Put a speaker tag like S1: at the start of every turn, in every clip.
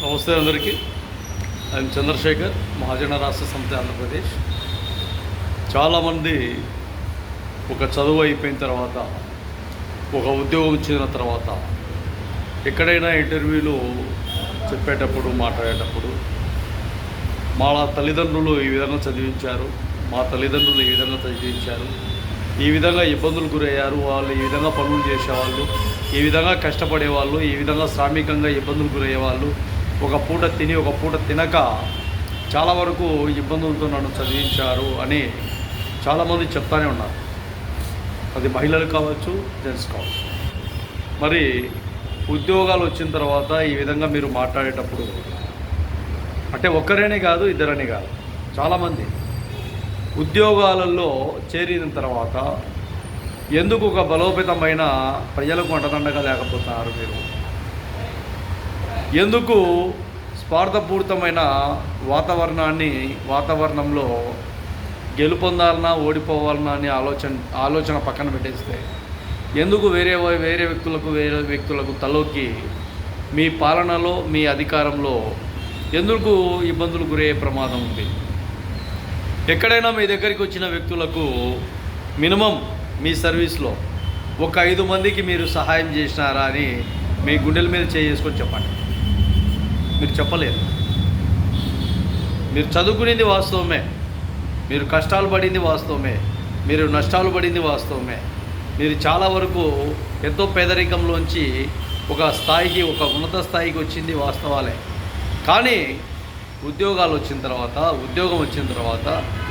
S1: నమస్తే అందరికీ. ఆయన చంద్రశేఖర్, మహాజన రాష్ట్ర సమితి ఆంధ్రప్రదేశ్. చాలామంది ఒక చదువు అయిపోయిన తర్వాత, ఒక ఉద్యోగం ఇచ్చిన తర్వాత, ఎక్కడైనా ఇంటర్వ్యూలు చెప్పేటప్పుడు, మాట్లాడేటప్పుడు మా తల్లిదండ్రులు ఈ విధంగా చదివించారు, మా తల్లిదండ్రులు ఈ విధంగా చదివించారు, ఈ విధంగా ఇబ్బందులు గురయ్యారు, వాళ్ళు ఈ విధంగా పనులు చేసేవాళ్ళు, ఈ విధంగా కష్టపడేవాళ్ళు, ఈ విధంగా శ్రామికంగా ఇబ్బందులు గురయ్యేవాళ్ళు, ఒక పూట తిని ఒక పూట తినక చాలా వరకు ఇబ్బందులతో నన్ను చదివించారు అని చాలామంది చెప్తానే ఉన్నారు. అది మహిళలు కావచ్చు, జెంట్స్ కావచ్చు. మరి ఉద్యోగాలు వచ్చిన తర్వాత ఈ విధంగా మీరు మాట్లాడేటప్పుడు, అంటే ఒక్కరేనే కాదు, ఇద్దరనే కాదు, చాలామంది ఉద్యోగాలలో చేరిన తర్వాత ఎందుకు ఒక బలోపేతమైన ప్రజలకు అండదండగా లేకపోతున్నారు మీరు? ఎందుకు స్వార్థపూరితమైన వాతావరణంలో గెలుపొందాలన్నా ఓడిపోవాలన్నా అని ఆలోచన పక్కన పెట్టేస్తే ఎందుకు వేరే వ్యక్తులకు తలోకి మీ పాలనలో, మీ అధికారంలో ఎందుకు ఇబ్బందులు గురయ్యే ప్రమాదం ఉంది? ఎక్కడైనా మీ దగ్గరికి వచ్చిన వ్యక్తులకు మినిమం మీ సర్వీస్లో ఒక 5 మందికి మీరు సహాయం చేసినారా అని మీ గుండెల మీద చేసుకొని చెప్పండి. మీరు చెప్పలేదు. మీరు చదువుకునేది వాస్తవమే, మీరు కష్టాలు పడింది వాస్తవమే, మీరు నష్టాలు పడింది వాస్తవమే, మీరు చాలా వరకు ఎంతో పేదరికంలోంచి ఒక స్థాయికి, ఒక ఉన్నత స్థాయికి వచ్చింది వాస్తవాలే. కానీ ఉద్యోగం వచ్చిన తర్వాత,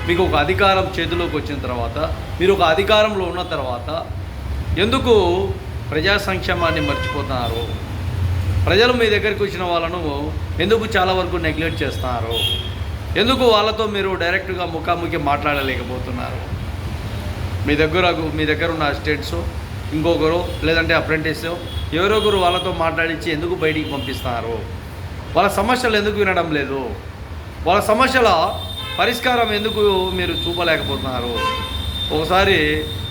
S1: మీకు ఒక అధికారం చేతిలోకి వచ్చిన తర్వాత, మీరు ఒక అధికారంలో ఉన్న తర్వాత ఎందుకు ప్రజా సంక్షేమాన్ని మర్చిపోతున్నారు? ప్రజలు మీ దగ్గరికి వచ్చిన వాళ్ళను ఎందుకు చాలా వరకు నెగ్లెక్ట్ చేస్తున్నారు? ఎందుకు వాళ్ళతో మీరు డైరెక్ట్గా ముఖాముఖి మాట్లాడలేకపోతున్నారు? మీ దగ్గర ఉన్న అసిస్టెంట్స్, ఇంకొకరు లేదంటే అప్రెంటిస్, ఎవరొకరు వాళ్ళతో మాట్లాడించి ఎందుకు బయటికి పంపిస్తున్నారు? వాళ్ళ సమస్యలు ఎందుకు వినడం లేదు? వాళ్ళ సమస్యల పరిష్కారం ఎందుకు మీరు చూపలేకపోతున్నారు? ఒకసారి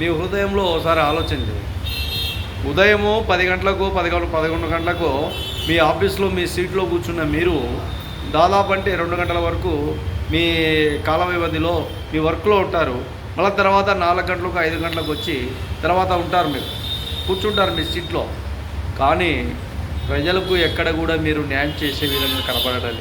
S1: మీ హృదయంలో ఒకసారి ఆలోచించండి. ఉదయము 10 గంటలకు 11 గంటలకు మీ ఆఫీస్లో మీ సీట్లో కూర్చున్న మీరు దాదాపు అంటే 2 గంటల వరకు మీ కాల వ్యవధిలో మీ వర్క్లో ఉంటారు. మళ్ళీ తర్వాత 4 గంటలకు 5 గంటలకు వచ్చి తర్వాత ఉంటారు, మీరు కూర్చుంటారు మీ సీట్లో. కానీ ప్రజలకు ఎక్కడ కూడా మీరు న్యాయం చేసే విధంగా కనపడటం లేదు.